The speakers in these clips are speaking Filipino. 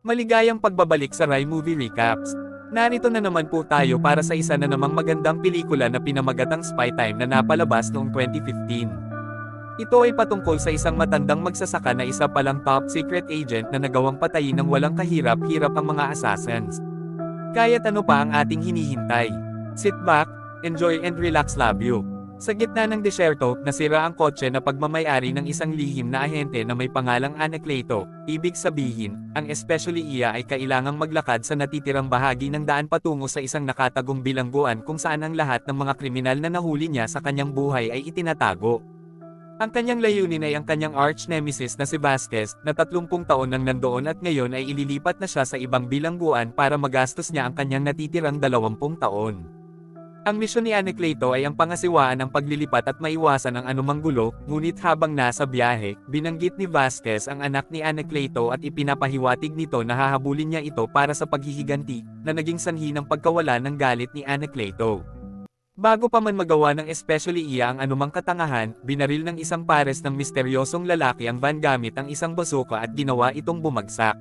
Maligayang pagbabalik sa Rai Movie Recaps. Narito na naman po tayo para sa isa na namang magandang pelikula na pinamagatang spy time na napalabas noong 2015. Ito ay patungkol sa isang matandang magsasaka na isa palang top secret agent na nagawang patayin ng walang kahirap-hirap ang mga assassins. Kaya't ano pa ang ating hinihintay? Sit back, enjoy and relax, love you. Sa gitna ng desyerto, nasira ang kotse na pagmamayari ng isang lihim na ahente na may pangalang Anacleto. Ibig sabihin, ang especially iya ay kailangang maglakad sa natitirang bahagi ng daan patungo sa isang nakatagong bilangguan kung saan ang lahat ng mga kriminal na nahuli niya sa kanyang buhay ay itinatago. Ang kanyang layunin ay ang kanyang arch nemesis na si Vasquez, na 30 taon nang nandoon at ngayon ay ililipat na siya sa ibang bilangguan para magastos niya ang kanyang natitirang 20 taon. Ang misyon ni Anacleto ay ang pangasiwaan ng paglilipat at maiwasan ang anumang gulo, ngunit habang nasa biyahe, binanggit ni Vasquez ang anak ni Anacleto at ipinapahiwatig nito na hahabulin niya ito para sa paghihiganti, na naging sanhi ng pagkawala ng galit ni Anacleto. Bago pa man magawa ng especially iya ang anumang katangahan, binaril ng isang pares ng misteryosong lalaki ang van gamit ang isang bazooka at ginawa itong bumagsak.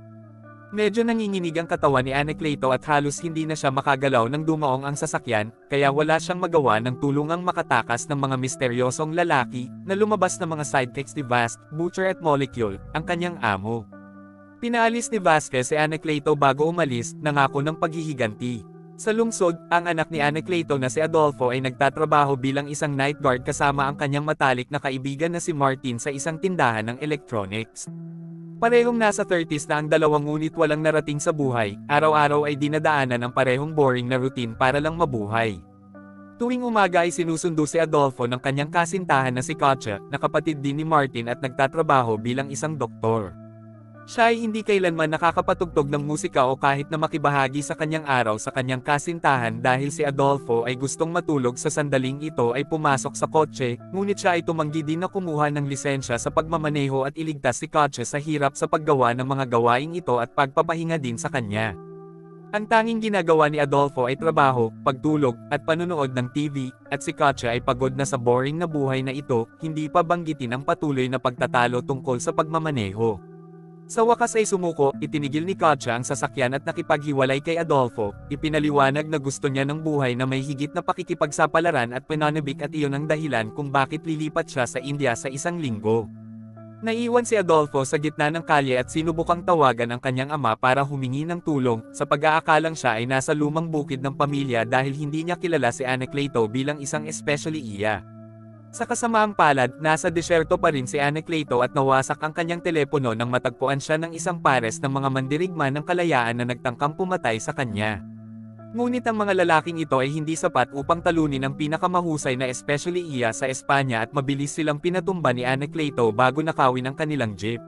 Medyo nanginginig ang katawan ni Anacleto at halos hindi na siya makagalaw nang dumaong ang sasakyan, kaya wala siyang magawa ng tulungang makatakas ng mga misteryosong lalaki, na lumabas na mga sidekicks ni Vasquez, Butcher at Molecule, ang kanyang amo. Pinaalis ni Vasquez si Anacleto bago umalis, nangako ng paghihiganti. Sa lungsod, ang anak ni Anacleto na si Adolfo ay nagtatrabaho bilang isang night guard kasama ang kanyang matalik na kaibigan na si Martin sa isang tindahan ng electronics. Parehong nasa 30s na ang dalawang ngunit walang narating sa buhay, araw-araw ay dinadaanan ang parehong boring na routine para lang mabuhay. Tuwing umaga ay sinusundo si Adolfo ng kanyang kasintahan na si Katja, na kapatid din ni Martin at nagtatrabaho bilang isang doktor. Siya ay hindi kailanman nakakapatugtog ng musika o kahit na makibahagi sa kanyang araw sa kanyang kasintahan dahil si Adolfo ay gustong matulog sa sandaling ito ay pumasok sa kotse, ngunit siya ay tumanggi din na kumuha ng lisensya sa pagmamaneho at iligtas si Katja sa hirap sa paggawa ng mga gawaing ito at pagpapahinga din sa kanya. Ang tanging ginagawa ni Adolfo ay trabaho, pagtulog, at panunood ng TV, at si Katja ay pagod na sa boring na buhay na ito, hindi pa banggitin ang patuloy na pagtatalo tungkol sa pagmamaneho. Sa wakas ay sumuko, itinigil ni Katja ang sasakyan at nakipaghiwalay kay Adolfo, ipinaliwanag na gusto niya ng buhay na may higit na pakikipagsapalaran at pananabik at iyon ang dahilan kung bakit lilipat siya sa India sa isang linggo. Naiwan si Adolfo sa gitna ng kalye at sinubukang tawagan ang kanyang ama para humingi ng tulong, sa pag-aakalang siya ay nasa lumang bukid ng pamilya dahil hindi niya kilala si Anacleto bilang isang especially iya. Sa kasamaang palad, nasa desyerto pa rin si Anacleto at nawasak ang kanyang telepono nang matagpuan siya ng isang pares ng mga mandirigma ng kalayaan na nagtangkang pumatay sa kanya. Ngunit ang mga lalaking ito ay hindi sapat upang talunin ang pinakamahusay na especially iya sa Espanya at mabilis silang pinatumba ni Anacleto bago nakawin ang kanilang jeep.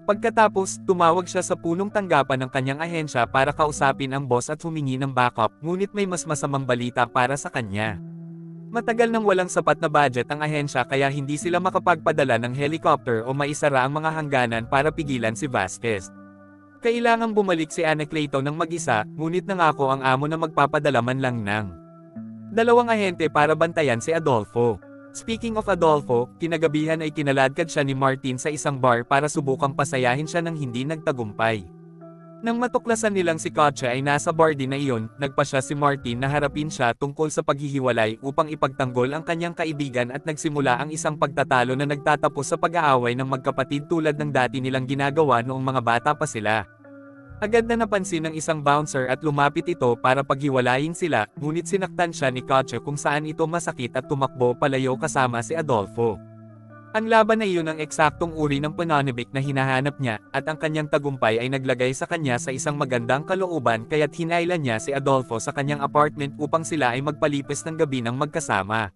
Pagkatapos, tumawag siya sa punong tanggapan ng kanyang ahensya para kausapin ang boss at humingi ng backup, ngunit may mas masamang balita para sa kanya. Matagal nang walang sapat na budget ang ahensya kaya hindi sila makapagpadala ng helicopter o maisara ang mga hangganan para pigilan si Vasquez. Kailangang bumalik si Anacleto ng mag-isa, ngunit nangako ang amo na magpapadala man lang ng 2 ahente para bantayan si Adolfo. Speaking of Adolfo, kinagabihan ay kinaladkad siya ni Martin sa isang bar para subukang pasayahin siya ng hindi nagtagumpay. Nang matuklasan nilang si Katja ay nasa bar din na iyon, nagpa siya si Martin na harapin siya tungkol sa paghihiwalay upang ipagtanggol ang kanyang kaibigan at nagsimula ang isang pagtatalo na nagtatapos sa pag-aaway ng magkapatid tulad ng dati nilang ginagawa noong mga bata pa sila. Agad na napansin ng isang bouncer at lumapit ito para paghiwalayin sila, ngunit sinaktan siya ni Katja kung saan ito masakit at tumakbo palayo kasama si Adolfo. Ang laban na iyon ang eksaktong uri ng pananabik na hinahanap niya, at ang kanyang tagumpay ay naglagay sa kanya sa isang magandang kalooban kaya't hinailan niya si Adolfo sa kanyang apartment upang sila ay magpalipis ng gabi ng magkasama.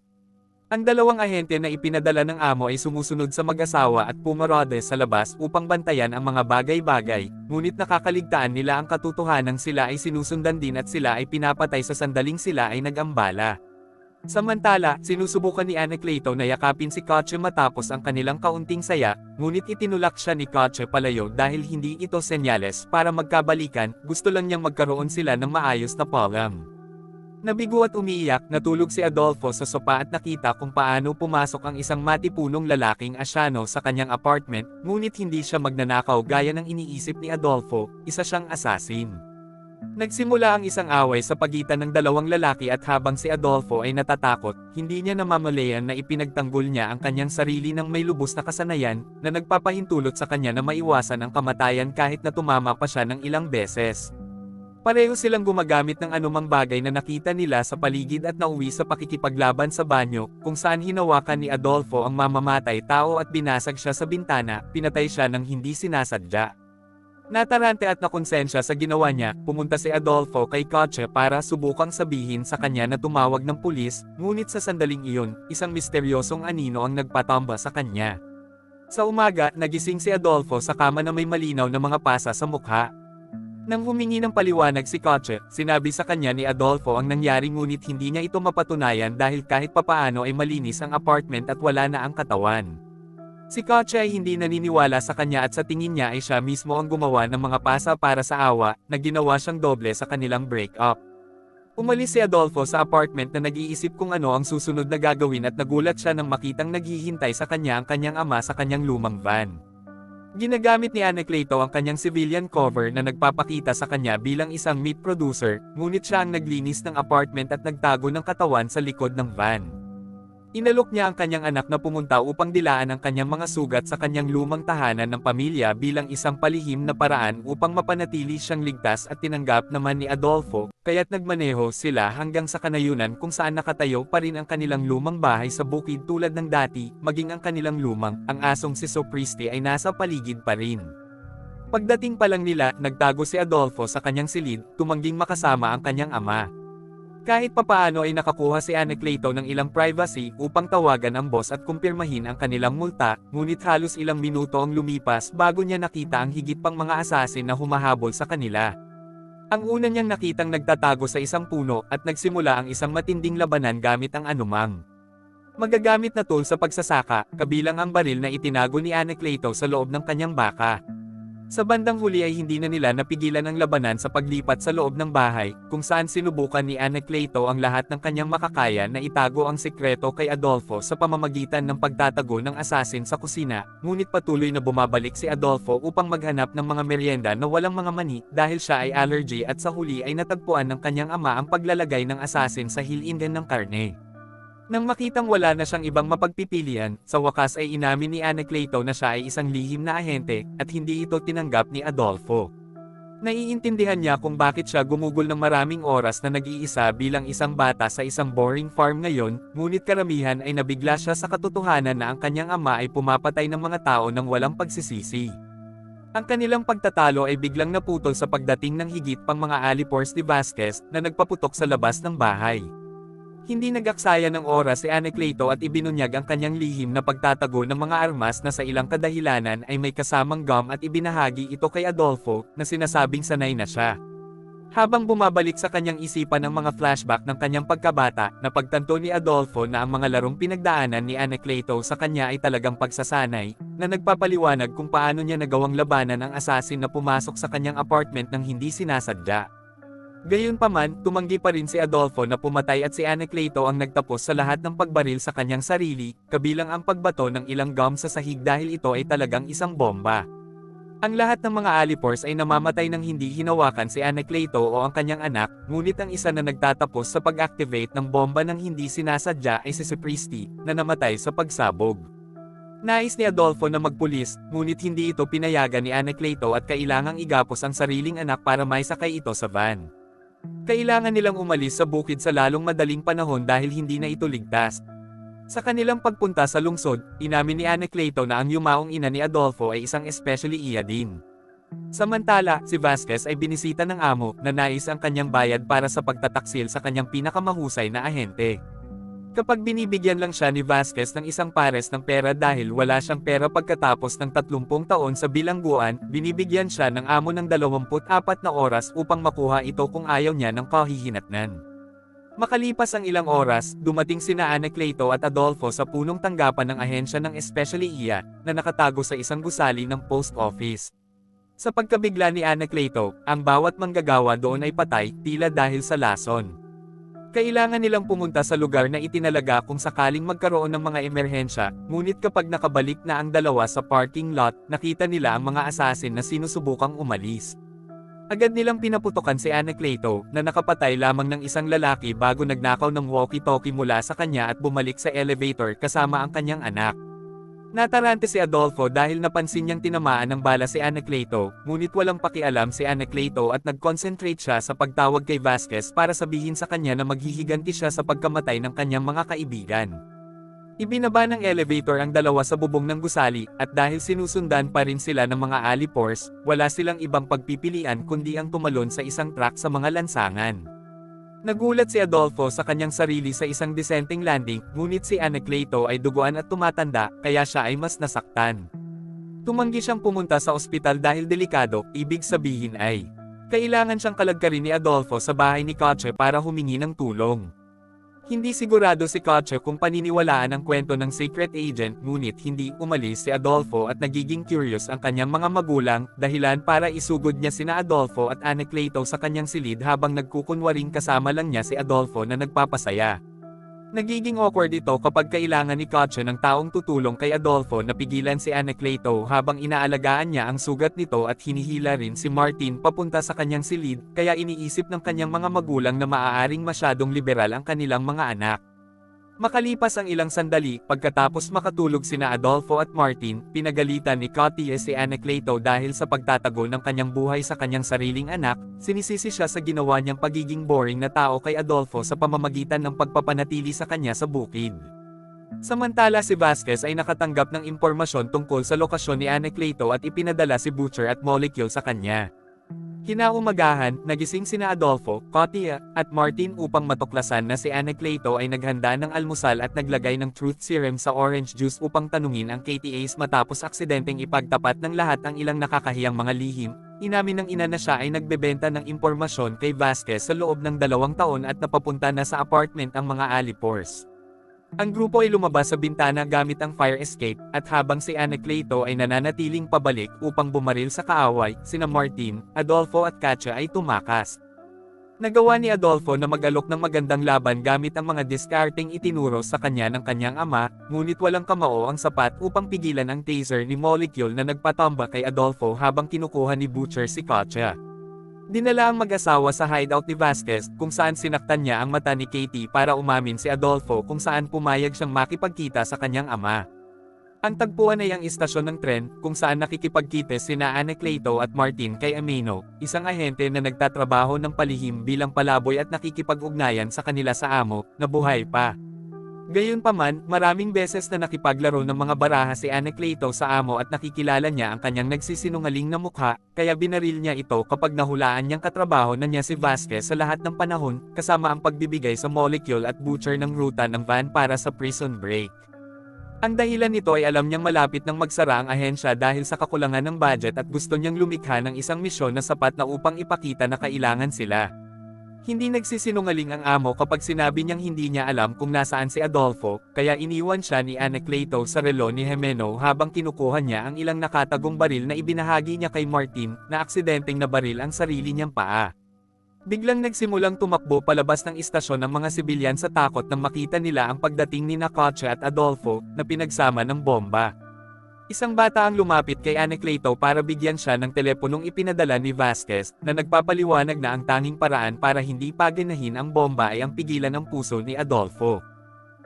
Ang 2 ahente na ipinadala ng amo ay sumusunod sa mag-asawa at pumarode sa labas upang bantayan ang mga bagay-bagay, ngunit nakakaligtaan nila ang katotohanang sila ay sinusundan din at sila ay pinapatay sa sandaling sila ay nag-ambala. Samantala, sinusubukan ni Anacleto na yakapin si Katja matapos ang kanilang kaunting saya, ngunit itinulak siya ni Katja palayo dahil hindi ito senyales para magkabalikan, gusto lang niyang magkaroon sila ng maayos na palam. Nabigo at umiiyak, natulog si Adolfo sa sopa at nakita kung paano pumasok ang isang matipunong lalaking Asyano sa kanyang apartment, ngunit hindi siya magnanakaw gaya ng iniisip ni Adolfo, isa siyang assassin. Nagsimula ang isang away sa pagitan ng dalawang lalaki at habang si Adolfo ay natatakot, hindi niya namamalayan na ipinagtanggol niya ang kanyang sarili ng may lubos na kasanayan, na nagpapahintulot sa kanya na maiwasan ang kamatayan kahit na tumama pa siya ng ilang beses. Pareho silang gumagamit ng anumang bagay na nakita nila sa paligid at nauwi sa pakikipaglaban sa banyo, kung saan hinawakan ni Adolfo ang mamamatay tao at binasag siya sa bintana, pinatay siya ng hindi sinasadya. Natarante at nakonsensya sa ginawa niya, pumunta si Adolfo kay Kotse para subukang sabihin sa kanya na tumawag ng pulis, ngunit sa sandaling iyon, isang misteryosong anino ang nagpatamba sa kanya. Sa umaga, nagising si Adolfo sa kama na may malinaw na mga pasa sa mukha. Nang humingi ng paliwanag si Kotse, sinabi sa kanya ni Adolfo ang nangyari ngunit hindi niya ito mapatunayan dahil kahit papaano ay malinis ang apartment at wala na ang katawan. Si Kotse ay hindi naniniwala sa kanya at sa tingin niya ay siya mismo ang gumawa ng mga pasa para sa awa, na ginawa siyang doble sa kanilang break-up. Umalis si Adolfo sa apartment na nag-iisip kung ano ang susunod na gagawin at nagulat siya nang makitang naghihintay sa kanya ang kanyang ama sa kanyang lumang van. Ginagamit ni Anacleto ang kanyang civilian cover na nagpapakita sa kanya bilang isang meat producer, ngunit siya ang naglinis ng apartment at nagtago ng katawan sa likod ng van. Inalok niya ang kanyang anak na pumunta upang dilaan ang kanyang mga sugat sa kanyang lumang tahanan ng pamilya bilang isang palihim na paraan upang mapanatili siyang ligtas at tinanggap naman ni Adolfo, kaya't nagmaneho sila hanggang sa kanayunan kung saan nakatayo pa rin ang kanilang lumang bahay sa bukid tulad ng dati, maging ang kanilang ang asong si Sopristi ay nasa paligid pa rin. Pagdating pa lang nila, nagtago si Adolfo sa kanyang silid, tumangging makasama ang kanyang ama. Kahit papaano ay nakakuha si Anacleto ng ilang privacy upang tawagan ang boss at kumpirmahin ang kanilang multa, ngunit halos ilang minuto ang lumipas bago niya nakita ang higit pang mga assassin na humahabol sa kanila. Ang una niyang nakitang nagtatago sa isang puno at nagsimula ang isang matinding labanan gamit ang anumang magagamit na tool sa pagsasaka, kabilang ang baril na itinago ni Anacleto sa loob ng kanyang baka. Sa bandang huli ay hindi na nila napigilan ang labanan sa paglipat sa loob ng bahay, kung saan sinubukan ni Anacleto ang lahat ng kanyang makakaya na itago ang sekreto kay Adolfo sa pamamagitan ng pagtatago ng assassin sa kusina, ngunit patuloy na bumabalik si Adolfo upang maghanap ng mga merienda na walang mga mani dahil siya ay allergy at sa huli ay natagpuan ng kanyang ama ang paglalagay ng assassin sa hilingan ng karne. Nang makitang wala na siyang ibang mapagpipilian, sa wakas ay inamin ni Anacleto na siya ay isang lihim na ahente, at hindi ito tinanggap ni Adolfo. Naiintindihan niya kung bakit siya gumugol ng maraming oras na nag-iisa bilang isang bata sa isang boring farm ngayon, ngunit karamihan ay nabigla siya sa katotohanan na ang kanyang ama ay pumapatay ng mga tao nang walang pagsisisi. Ang kanilang pagtatalo ay biglang naputol sa pagdating ng higit pang mga Alipores de Vasquez na nagpaputok sa labas ng bahay. Hindi nag-aksaya ng oras si Anacleto at ibinunyag ang kanyang lihim na pagtatago ng mga armas na sa ilang kadahilanan ay may kasamang gum at ibinahagi ito kay Adolfo, na sinasabing sanay na siya. Habang bumabalik sa kanyang isipan ang mga flashback ng kanyang pagkabata, napagtanto ni Adolfo na ang mga larong pinagdaanan ni Anacleto sa kanya ay talagang pagsasanay, na nagpapaliwanag kung paano niya nagawang labanan ang assassin na pumasok sa kanyang apartment nang hindi sinasadya. Gayunpaman, tumanggi pa rin si Adolfo na pumatay at si Anacleto ang nagtapos sa lahat ng pagbaril sa kanyang sarili, kabilang ang pagbato ng ilang gum sa sahig dahil ito ay talagang isang bomba. Ang lahat ng mga Alipores ay namamatay nang hindi hinawakan si Anacleto o ang kanyang anak, ngunit ang isa na nagtatapos sa pag-activate ng bomba nang hindi sinasadya ay si Sopristi, na namatay sa pagsabog. Nais ni Adolfo na magpulis, ngunit hindi ito pinayagan ni Anacleto at kailangang igapos ang sariling anak para maisakay ito sa van. Kailangan nilang umalis sa bukid sa lalong madaling panahon dahil hindi na ito ligtas. Sa kanilang pagpunta sa lungsod, inamin ni Anacleto na ang yumaong ina ni Adolfo ay isang especially iya din. Samantala, si Vasquez ay binisita ng amo na nais ang kanyang bayad para sa pagtataksil sa kanyang pinakamahusay na ahente. Kapag binibigyan lang siya ni Vasquez ng isang pares ng pera dahil wala siyang pera pagkatapos ng 30 taon sa bilangguan, binibigyan siya ng amo ng 24 na oras upang makuha ito kung ayaw niya ng kahihinatnan. Makalipas ang ilang oras, dumating sina Anacleto at Adolfo sa punong tanggapan ng ahensya ng Especially Iya, na nakatago sa isang gusali ng post office. Sa pagkabigla ni Anacleto, ang bawat manggagawa doon ay patay, tila dahil sa lason. Kailangan nilang pumunta sa lugar na itinalaga kung sakaling magkaroon ng mga emerhensya, ngunit kapag nakabalik na ang dalawa sa parking lot, nakita nila ang mga assassin na sinusubukang umalis. Agad nilang pinaputokan si Anacleto, na nakapatay lamang ng isang lalaki bago nagnakaw ng walkie-talkie mula sa kanya at bumalik sa elevator kasama ang kanyang anak. Natarante si Adolfo dahil napansin niyang tinamaan ng bala si Anacleto, ngunit walang pakialam si Anacleto at nag-concentrate siya sa pagtawag kay Vasquez para sabihin sa kanya na maghihiganti siya sa pagkamatay ng kanyang mga kaibigan. Ibinaba ng elevator ang dalawa sa bubong ng gusali, at dahil sinusundan pa rin sila ng mga alipors, wala silang ibang pagpipilian kundi ang tumalon sa isang truck sa mga lansangan. Nagulat si Adolfo sa kanyang sarili sa isang disenteng landing, ngunit si Anacleto ay duguan at tumatanda, kaya siya ay mas nasaktan. Tumanggi siyang pumunta sa ospital dahil delikado, ibig sabihin ay kailangan siyang kalagkarin ni Adolfo sa bahay ni Coche para humingi ng tulong. Hindi sigurado si Coche kung paniniwalaan ang kwento ng secret agent, ngunit hindi umalis si Adolfo at nagiging curious ang kanyang mga magulang, dahilan para isugod niya sina Adolfo at Anacleto sa kanyang silid habang nagkukunwaring kasama lang niya si Adolfo na nagpapasaya. Nagiging awkward ito kapag kailangan ni Coche ng taong tutulong kay Adolfo na pigilan si Anacleto habang inaalagaan niya ang sugat nito at hinihila rin si Martin papunta sa kanyang silid, kaya iniisip ng kanyang mga magulang na maaaring masyadong liberal ang kanilang mga anak. Makalipas ang ilang sandali, pagkatapos makatulog sina Adolfo at Martin, pinagalitan ni Cote si Anacleto dahil sa pagtatago ng kanyang buhay sa kanyang sariling anak, sinisisi siya sa ginawa niyang pagiging boring na tao kay Adolfo sa pamamagitan ng pagpapanatili sa kanya sa bukid. Samantala si Vasquez ay nakatanggap ng impormasyon tungkol sa lokasyon ni Anacleto at ipinadala si Butcher at Molecule sa kanya. Kinaumagahan, nagising sina Adolfo, Cote, at Martin upang matuklasan na si Anacleto ay naghanda ng almusal at naglagay ng truth serum sa orange juice upang tanungin ang KTAs matapos aksidenteng ipagtapat ng lahat ang ilang nakakahiyang mga lihim. Inamin ng ina na siya ay nagbebenta ng impormasyon kay Vasquez sa loob ng 2 taon at napapunta na sa apartment ang mga alipors. Ang grupo ay lumabas sa bintana gamit ang fire escape, at habang si Anacleto ay nananatiling pabalik upang bumaril sa kaaway, sina Martin, Adolfo at Katya ay tumakas. Nagawa ni Adolfo na mag-alok ng magandang laban gamit ang mga diskarteng itinuro sa kanya ng kanyang ama, ngunit walang kamao ang sapat upang pigilan ang taser ni Molecule na nagpatomba kay Adolfo habang kinukuha ni Butcher si Katya. Dinala ang mag-asawa sa hideout ni Vasquez, kung saan sinaktan niya ang mata ni Katie para umamin si Adolfo kung saan pumayag siyang makipagkita sa kanyang ama. Ang tagpuan ay ang istasyon ng tren, kung saan nakikipagkita sina Anacleto at Martin kay Ameno, isang ahente na nagtatrabaho ng palihim bilang palaboy at nakikipag-ugnayan sa kanila sa amo, na buhay pa. Gayunpaman, maraming beses na nakipaglaro ng mga baraha si Anacleto sa amo at nakikilala niya ang kanyang nagsisinungaling na mukha, kaya binaril niya ito kapag nahulaan niyang katrabaho na niya si Vasquez sa lahat ng panahon, kasama ang pagbibigay sa Molecule at Butcher ng ruta ng van para sa prison break. Ang dahilan nito ay alam niyang malapit nang magsara ang ahensya dahil sa kakulangan ng budget at gusto niyang lumikha ng isang misyon na sapat na upang ipakita na kailangan sila. Hindi nagsisinungaling ang amo kapag sinabi niyang hindi niya alam kung nasaan si Adolfo, kaya iniwan siya ni Anacleto sa relo ni Jimeno habang kinukuha niya ang ilang nakatagong baril na ibinahagi niya kay Martin, na aksidenteng nabaril ang sarili niyang paa. Biglang nagsimulang tumakbo palabas ng istasyon ng mga sibilyan sa takot nang makita nila ang pagdating ni Coche at Adolfo, na pinagsama ng bomba. Isang bata ang lumapit kay Anacleto para bigyan siya ng teleponong ipinadala ni Vasquez, na nagpapaliwanag na ang tanging paraan para hindi paganahin ang bomba ay ang pigilan ng puso ni Adolfo.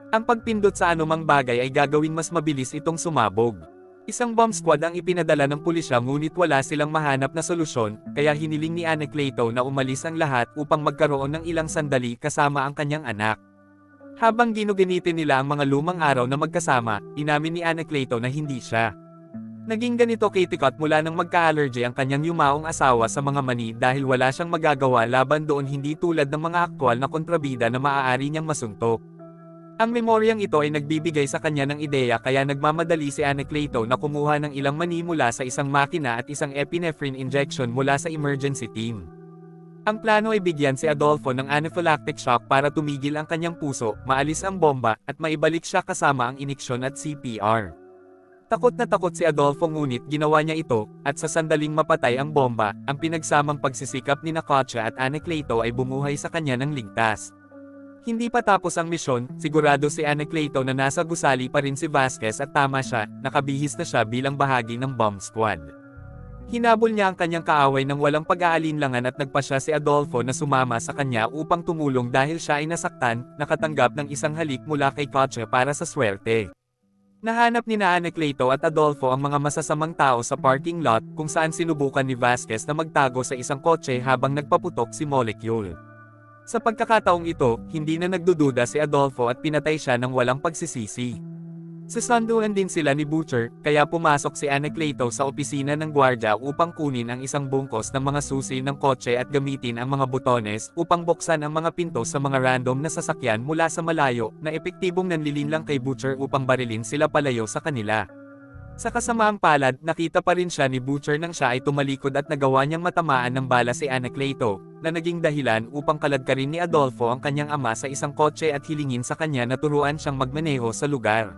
Ang pagpindot sa anumang bagay ay gagawing mas mabilis itong sumabog. Isang bomb squad ang ipinadala ng pulisya ngunit wala silang mahanap na solusyon, kaya hiniling ni Anacleto na umalis ang lahat upang magkaroon ng ilang sandali kasama ang kanyang anak. Habang ginuginitin nila ang mga lumang araw na magkasama, inamin ni Anacleto na hindi siya naging ganito kitikot mula nang magka-allergy ang kanyang yumaong asawa sa mga mani dahil wala siyang magagawa laban doon, hindi tulad ng mga aktwal na kontrabida na maaari niyang masuntok. Ang memoryang ito ay nagbibigay sa kanya ng ideya, kaya nagmamadali si Anacleto na kumuha ng ilang mani mula sa isang makina at isang epinephrine injection mula sa emergency team. Ang plano ay bigyan si Adolfo ng anaphylactic shock para tumigil ang kanyang puso, maalis ang bomba, at maibalik siya kasama ang iniksyon at CPR. Takot na takot si Adolfo ngunit ginawa niya ito, at sa sandaling mapatay ang bomba, ang pinagsamang pagsisikap ni Coche at Anacleto ay bumuhay sa kanya ng ligtas. Hindi pa tapos ang misyon, sigurado si Anacleto na nasa gusali pa rin si Vasquez at tama siya, nakabihis na siya bilang bahagi ng bomb squad. Hinabol niya ang kanyang kaaway ng walang pag-aalinlangan at nagpasya si Adolfo na sumama sa kanya upang tumulong dahil siya ay nasaktan, nakatanggap ng isang halik mula kay Kotse para sa swerte. Nahanap ni Anacleto at Adolfo ang mga masasamang tao sa parking lot kung saan sinubukan ni Vasquez na magtago sa isang kotse habang nagpaputok si Molecule. Sa pagkakataong ito, hindi na nagdududa si Adolfo at pinatay siya ng walang pagsisisi. Sasanduan din sila ni Butcher, kaya pumasok si Anacleto sa opisina ng gwardya upang kunin ang isang bungkos ng mga susi ng kotse at gamitin ang mga butones upang buksan ang mga pinto sa mga random na sasakyan mula sa malayo na epektibong nanlilinlang kay Butcher upang barilin sila palayo sa kanila. Sa kasamaang palad, nakita pa rin siya ni Butcher nang siya ay tumalikod at nagawa niyang matamaan ng bala si Anacleto, na naging dahilan upang kaladkarin ni Adolfo ang kanyang ama sa isang kotse at hilingin sa kanya na turuan siyang magmaneho sa lugar.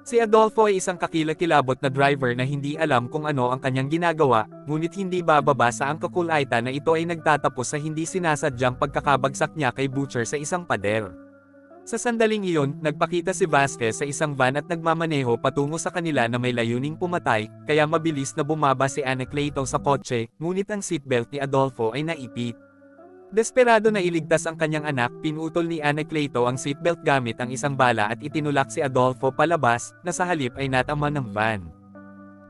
Si Adolfo ay isang kakilakilabot na driver na hindi alam kung ano ang kanyang ginagawa, ngunit hindi bababa sa ang kakulaita na ito ay nagtatapos sa hindi sinasadyang pagkakabagsak niya kay Butcher sa isang pader. Sa sandaling iyon, nagpakita si Vasquez sa isang van at nagmamaneho patungo sa kanila na may layuning pumatay, kaya mabilis na bumaba si Anacleto sa kotse, ngunit ang seatbelt ni Adolfo ay naipit. Desperado na iligtas ang kanyang anak, pinutol ni Anacleto ang seatbelt gamit ang isang bala at itinulak si Adolfo palabas, na sa halip ay natama ng van.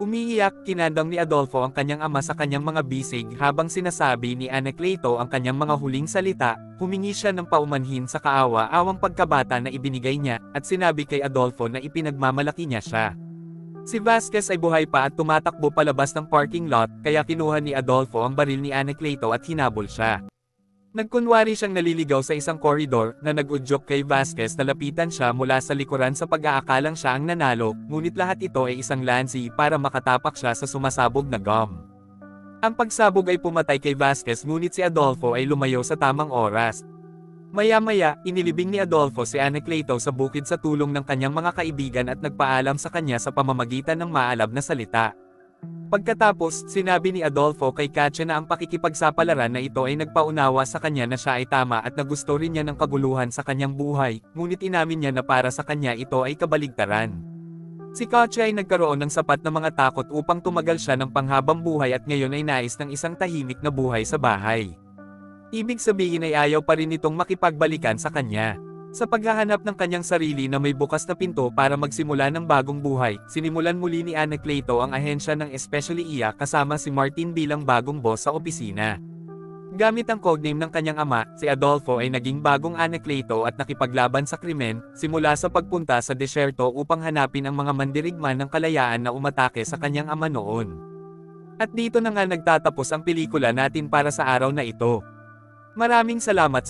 Umiiyak, kinandang ni Adolfo ang kanyang ama sa kanyang mga bisig habang sinasabi ni Anacleto ang kanyang mga huling salita, humingi siya ng paumanhin sa kaawa-awang pagkabata na ibinigay niya, at sinabi kay Adolfo na ipinagmamalaki niya siya. Si Vasquez ay buhay pa at tumatakbo palabas ng parking lot, kaya kinuha ni Adolfo ang baril ni Anacleto at hinabol siya. Nagkunwari siyang naliligaw sa isang koridor na nag-udyok kay Vasquez na lapitan siya mula sa likuran sa pag-aakalang siya ang nanalo, ngunit lahat ito ay isang lansi para makatapak siya sa sumasabog na gum. Ang pagsabog ay pumatay kay Vasquez ngunit si Adolfo ay lumayo sa tamang oras. Maya-maya, inilibing ni Adolfo si Anacleto sa bukid sa tulong ng kanyang mga kaibigan at nagpaalam sa kanya sa pamamagitan ng maalab na salita. Pagkatapos, sinabi ni Adolfo kay Katya na ang pakikipagsapalaran na ito ay nagpaunawa sa kanya na siya ay tama at nagusto rin niya ng kaguluhan sa kanyang buhay, ngunit inamin niya na para sa kanya ito ay kabaligtaran. Si Katya ay nagkaroon ng sapat na mga takot upang tumagal siya ng panghabang buhay at ngayon ay nais ng isang tahimik na buhay sa bahay. Ibig sabihin ay ayaw pa rin itong makipagbalikan sa kanya. Sa paghahanap ng kanyang sarili na may bukas na pinto para magsimula ng bagong buhay, sinimulan muli ni Anacleto ang ahensya ng Especially IA kasama si Martin bilang bagong boss sa opisina. Gamit ang codename ng kanyang ama, si Adolfo ay naging bagong Anacleto at nakipaglaban sa krimen, simula sa pagpunta sa desyerto upang hanapin ang mga mandirigma ng kalayaan na umatake sa kanyang ama noon. At dito na nga nagtatapos ang pelikula natin para sa araw na ito. Maraming salamat sa